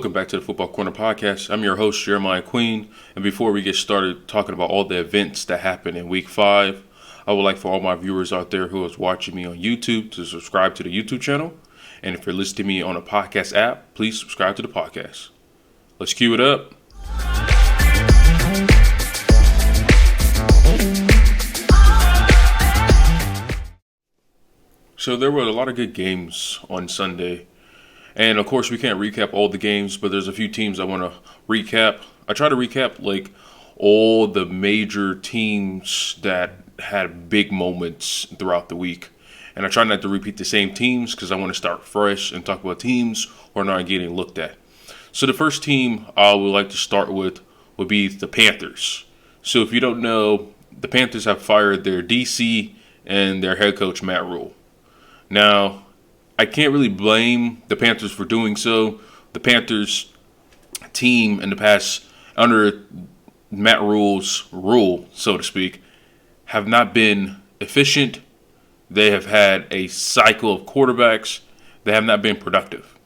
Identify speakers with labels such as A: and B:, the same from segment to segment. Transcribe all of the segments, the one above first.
A: Welcome back to the Football Corner Podcast. I'm your host, Jeremiah Queen. And before we get started talking about all the events that happened in Week 5, I would like for all my viewers out there who is watching me on YouTube to subscribe to the YouTube channel. And if you're listening to me on a podcast app, please subscribe to the podcast. Let's cue it up. So there were a lot of good games on Sunday. And of course, we can't recap all the games, but there's a few teams I want to recap. I try to recap all the major teams that had big moments throughout the week. And I try not to repeat the same teams because I want to start fresh and talk about teams who are not getting looked at. So the first team I would like to start with would be the Panthers. So if you don't know, the Panthers have fired their DC and their head coach, Matt Rule. Now, I can't really blame the Panthers for doing so. The Panthers team in the past, under Matt Rule's rule, so to speak, have not been efficient. They have had a cycle of quarterbacks. They have not been productive.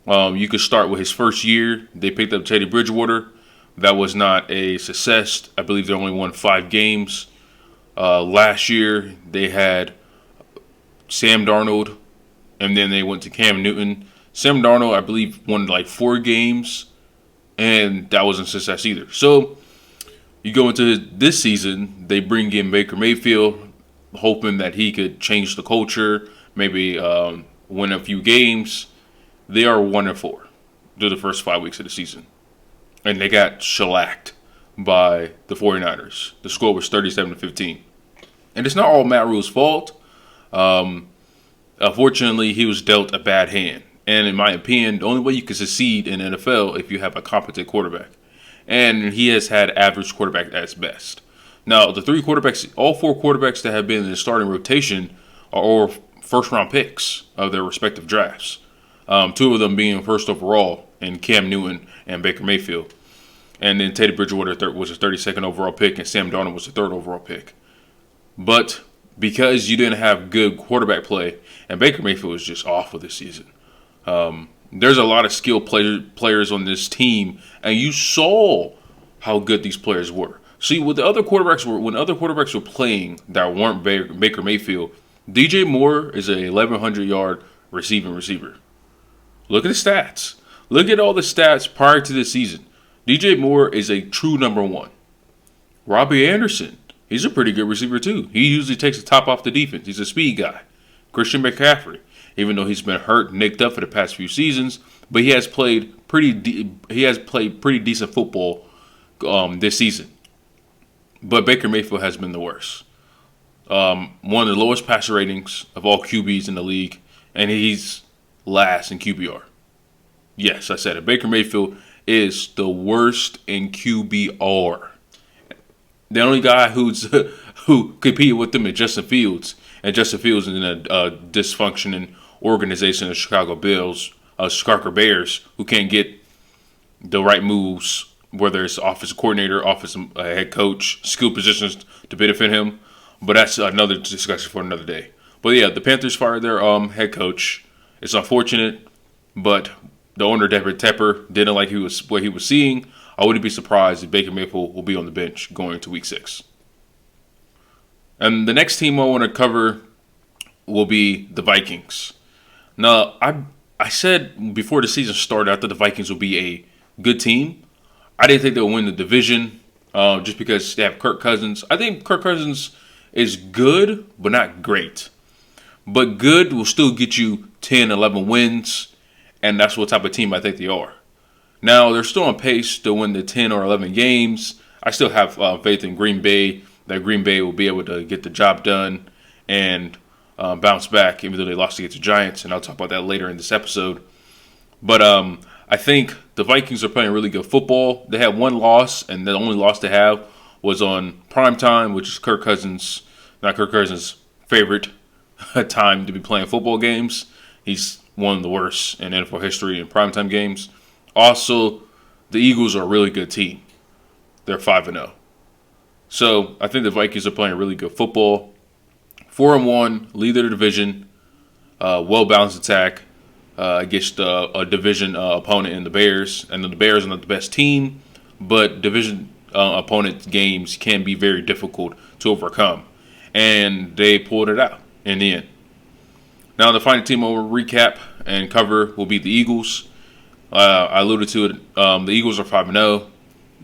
A: You could start with his first year. They picked up Teddy Bridgewater. That was not a success. I believe they only won 5 games. Last year, they had Sam Darnold. And then they went to Cam Newton. Sam Darnold, I believe, won 4 games, and that wasn't a success either. So you go into this season, they bring in Baker Mayfield, hoping that he could change the culture, maybe win a few games. They are 1-4 through the first 5 weeks of the season. And they got shellacked by the 49ers. The score was 37-15. And it's not all Matt Rule's fault. Unfortunately, he was dealt a bad hand. And in my opinion, the only way you can succeed in the NFL if you have a competent quarterback. And he has had average quarterback at best. Now, all 4 quarterbacks that have been in the starting rotation are all first-round picks of their respective drafts. 2 of them being first overall in Cam Newton and Baker Mayfield. And then Teddy Bridgewater was a 32nd overall pick, and Sam Darnold was a 3rd overall pick. But because you didn't have good quarterback play, and Baker Mayfield was just awful this season. There's a lot of skilled players on this team, and you saw how good these players were. See, when other quarterbacks were playing that weren't Baker Mayfield, DJ Moore is a 1,100-yard receiving receiver. Look at the stats. Look at all the stats prior to this season. DJ Moore is a true number 1. Robbie Anderson, he's a pretty good receiver too. He usually takes the top off the defense. He's a speed guy. Christian McCaffrey, even though he's been hurt, nicked up for the past few seasons, but he has played pretty decent football this season. But Baker Mayfield has been the worst. One of the lowest passer ratings of all QBs in the league, and he's last in QBR. Yes, I said it. Baker Mayfield is the worst in QBR. The only guy who competed with them is Justin Fields. And Justin Fields is in a dysfunctioning organization, the Chicago Bears, who can't get the right moves, whether it's offensive coordinator, offensive head coach, skill positions to benefit him. But that's another discussion for another day. But yeah, the Panthers fired their head coach. It's unfortunate, but the owner, David Tepper, didn't like what he was seeing. I wouldn't be surprised if Baker Mayfield will be on the bench going into Week 6. And the next team I want to cover will be the Vikings. Now, I said before the season started, I thought the Vikings would be a good team. I didn't think they would win the division just because they have Kirk Cousins. I think Kirk Cousins is good, but not great. But good will still get you 10, 11 wins, and that's what type of team I think they are. Now, they're still on pace to win the 10 or 11 games. I still have faith in Green Bay, that Green Bay will be able to get the job done and bounce back, even though they lost against the Giants, and I'll talk about that later in this episode. But I think the Vikings are playing really good football. They had 1 loss, and the only loss they have was on primetime, which is Kirk Cousins' favorite time to be playing football games. He's one of the worst in NFL history in primetime games. Also, the Eagles are a really good team. They're 5-0. So I think the Vikings are playing really good football. 4-1, lead their division, well-balanced attack. against a division opponent in the Bears. And the Bears are not the best team, but division opponent games can be very difficult to overcome. And they pulled it out in the end. Now, the final team we'll recap and cover will be the Eagles. I alluded to it. The Eagles are 5-0.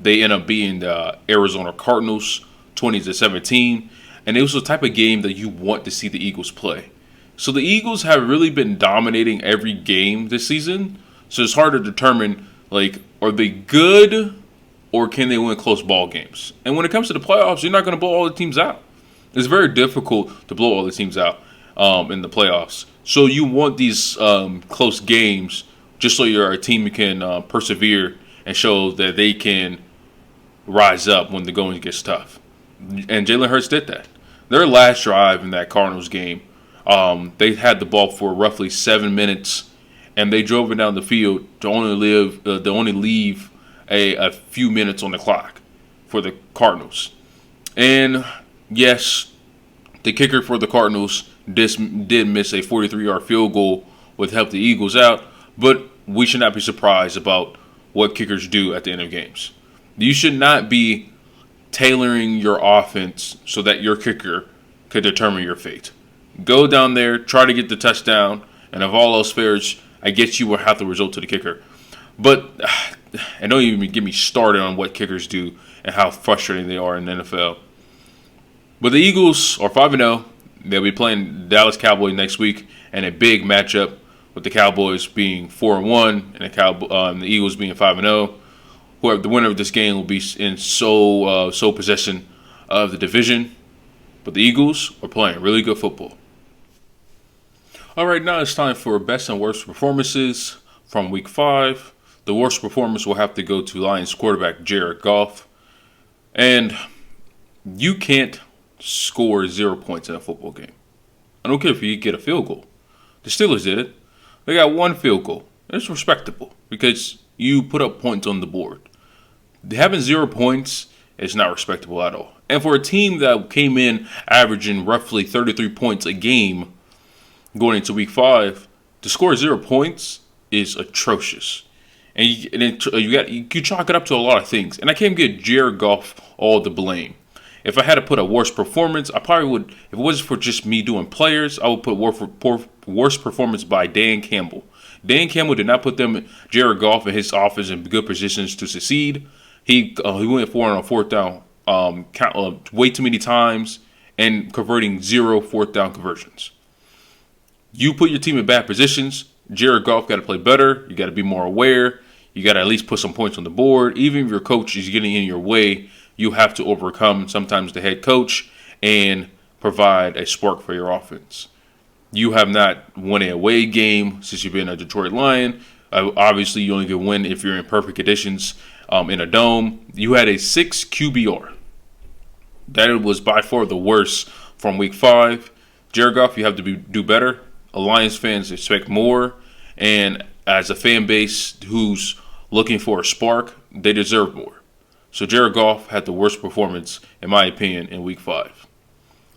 A: They end up beating the Arizona Cardinals 20-17. And it was the type of game that you want to see the Eagles play. So the Eagles have really been dominating every game this season. So it's hard to determine, like, are they good or can they win close ball games? And when it comes to the playoffs, you're not going to blow all the teams out. It's very difficult to blow all the teams out in the playoffs. So you want these close games just so your team can persevere and show that they can rise up when the going gets tough. And Jalen Hurts did that. Their last drive in that Cardinals game, they had the ball for roughly 7 minutes, and they drove it down the field to only leave a few minutes on the clock for the Cardinals. And yes, the kicker for the Cardinals did miss a 43-yard field goal, which helped the Eagles out, but we should not be surprised about what kickers do at the end of games. You should not be tailoring your offense so that your kicker could determine your fate. Go down there, try to get the touchdown, and if all else fails, I guess you will have to resort to the kicker. But and don't even get me started on what kickers do and how frustrating they are in the NFL. But the Eagles are 5-0. They'll be playing Dallas Cowboys next week, and a big matchup with the Cowboys being 4-1 and the Eagles being 5-0. Whoever the winner of this game will be in sole possession of the division. But the Eagles are playing really good football. All right, now it's time for best and worst performances from Week 5. The worst performance will have to go to Lions quarterback Jared Goff. And you can't score 0 points in a football game. I don't care if you get a field goal. The Steelers did it. They got 1 field goal. It's respectable because you put up points on the board. Having 0 points is not respectable at all. And for a team that came in averaging roughly 33 points a game going into Week 5, to score 0 points is atrocious. And you chalk it up to a lot of things. And I can't give Jared Goff all the blame. If I had to put a worst performance, I probably would, if it wasn't for just me doing players, I would put worst performance by Dan Campbell. Dan Campbell did not put Jared Goff and his offense in good positions to succeed. He went for it on 4th down way too many times and converting 0 4th down conversions. You put your team in bad positions. Jared Goff got to play better. You got to be more aware. You got to at least put some points on the board. Even if your coach is getting in your way, you have to overcome sometimes the head coach and provide a spark for your offense. You have not won an away game since you've been a Detroit Lion. Obviously, you only can win if you're in perfect conditions in a dome. You had a 6 QBR. That was by far the worst from Week 5. Jared Goff, you have to do better. Lions fans expect more. And as a fan base who's looking for a spark, they deserve more. So Jared Goff had the worst performance, in my opinion, in Week 5.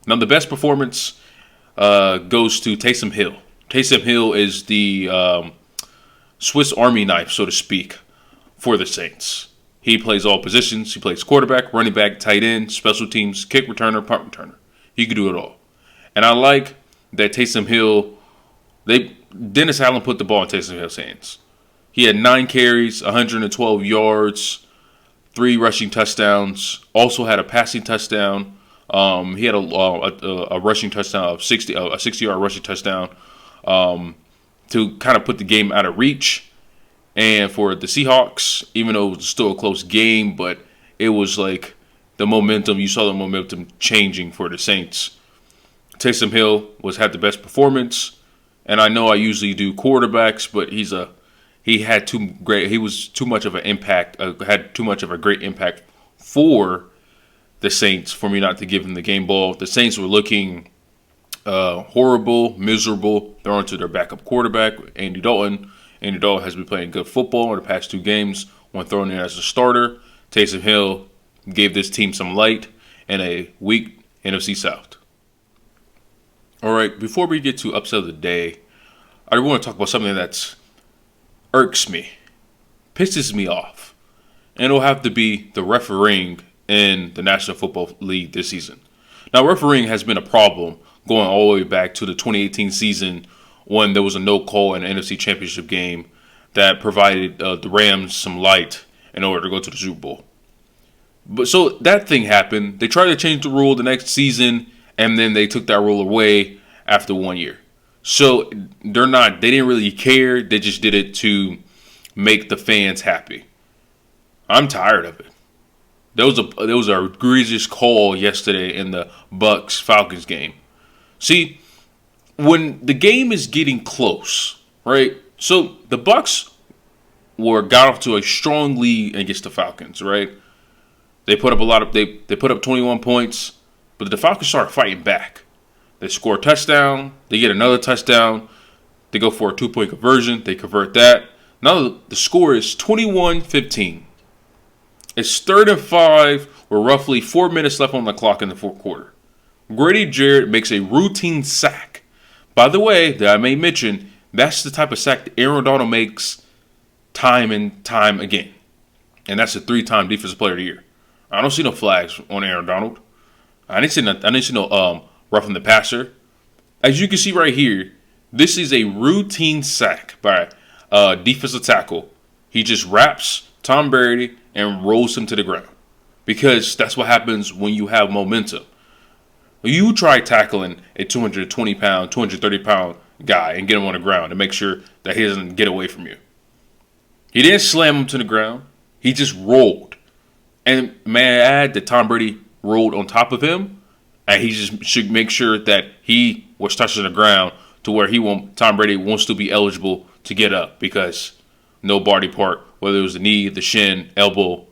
A: Now, the best performance goes to Taysom Hill. Taysom Hill is the Swiss Army knife, so to speak, for the Saints. He plays all positions. He plays quarterback, running back, tight end, special teams, kick returner, punt returner. He can do it all. And I like that Taysom Hill, Dennis Allen put the ball in Taysom Hill's hands. He had 9 carries, 112 yards, 3 rushing touchdowns. Also had a passing touchdown. He had a rushing touchdown of 60-yard rushing touchdown to kind of put the game out of reach. And for the Seahawks, even though it was still a close game, but it was like the momentum. You saw the momentum changing for the Saints. Taysom Hill had the best performance, and I know I usually do quarterbacks, but he was too much of an impact. Had too much of a great impact for the Saints for me not to give him the game ball. The Saints were looking horrible, miserable. They're on to their backup quarterback, Andy Dalton. Andy Dalton has been playing good football in the past 2 games when thrown in as a starter. Taysom Hill gave this team some light in a weak NFC South. All right, before we get to upset of the day, I want to talk about something that irks me, pisses me off. And it'll have to be the refereeing in the National Football League this season. Now, refereeing has been a problem going all the way back to the 2018 season when there was a no call in the NFC Championship game that provided the Rams some light in order to go to the Super Bowl. But so that thing happened. They tried to change the rule the next season, and then they took that rule away after 1 year. So they didn't really care. They just did it to make the fans happy. I'm tired of it. There was a egregious call yesterday in the Bucs-Falcons game. See, when the game is getting close, right? So the Bucs got off to a strong lead against the Falcons, right? They put up they put up 21 points, but the Falcons started fighting back. They score a touchdown, they get another touchdown, they go for a 2-point conversion, they convert that. Now the score is 21-15. It's 3rd and 5 with roughly 4 minutes left on the clock in the fourth quarter. Grady Jarrett makes a routine sack. By the way, that I may mention, that's the type of sack that Aaron Donald makes time and time again. And that's a 3-time Defensive Player of the Year. I don't see no flags on Aaron Donald. I didn't see no roughing the passer. As you can see right here, this is a routine sack by defensive tackle. He just wraps Tom Brady and rolls him to the ground. Because that's what happens when you have momentum. You try tackling a 220-pound, 230-pound guy and get him on the ground to make sure that he doesn't get away from you. He didn't slam him to the ground. He just rolled. And may I add that Tom Brady rolled on top of him, and he just should make sure that he was touching the ground to where Tom Brady won't still be eligible to get up because no body part, whether it was the knee, the shin, elbow,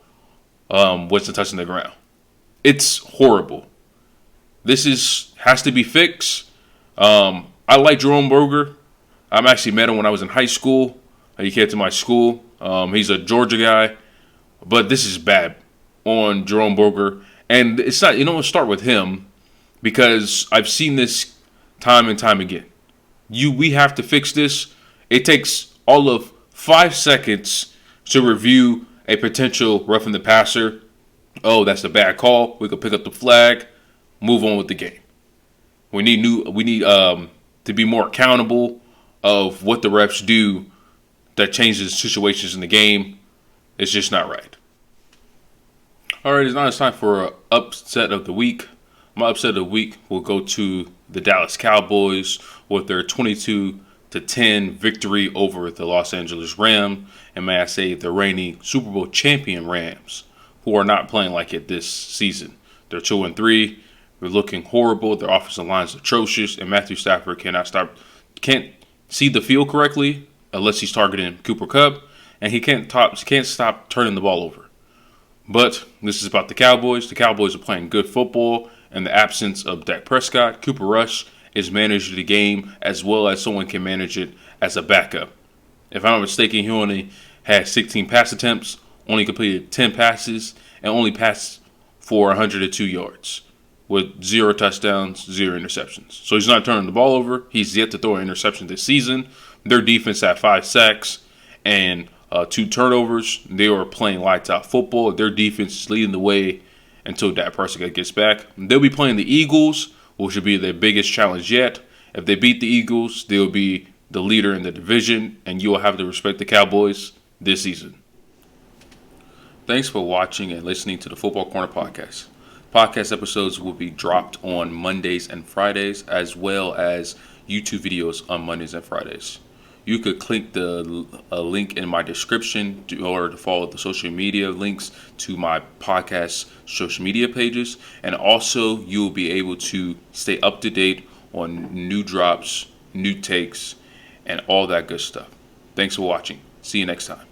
A: wasn't touching the ground. It's horrible. This has to be fixed. I like Jerome Berger. I actually met him when I was in high school. He came to my school. He's a Georgia guy, but this is bad on Jerome Berger. And it's not, let's start with him because I've seen this time and time again. We have to fix this. It takes all of 5 seconds to review a potential roughing the passer. Oh, that's a bad call. We could pick up the flag, move on with the game. We need to be more accountable of what the refs do that changes situations in the game. It's just not right. All right, it's time for an upset of the week. My upset of the week will go to the Dallas Cowboys with their 22-10 victory over the Los Angeles Rams, and may I say the reigning Super Bowl champion Rams, who are not playing like it this season. They're 2-3. They're looking horrible. Their offensive line is atrocious, and Matthew Stafford can't see the field correctly unless he's targeting Cooper Kupp, and he can't stop turning the ball over. But this is about the Cowboys. The Cowboys are playing good football. In the absence of Dak Prescott, Cooper Rush is managing the game as well as someone can manage it as a backup. If I'm not mistaken, he only had 16 pass attempts, only completed 10 passes, and only passed for 102 yards with 0 touchdowns, 0 interceptions. So he's not turning the ball over. He's yet to throw an interception this season. Their defense had 5 sacks and 2 turnovers. They were playing lights out football. Their defense is leading the way until Dak Prescott gets back. They'll be playing the Eagles, which will be their biggest challenge yet. If they beat the Eagles, they'll be the leader in the division, and you will have to respect the Cowboys this season. Thanks for watching and listening to the Football Corner Podcast. Podcast episodes will be dropped on Mondays and Fridays, as well as YouTube videos on Mondays and Fridays. You could click the link in my description in order to follow the social media links to my podcast social media pages. And also, you'll be able to stay up to date on new drops, new takes, and all that good stuff. Thanks for watching. See you next time.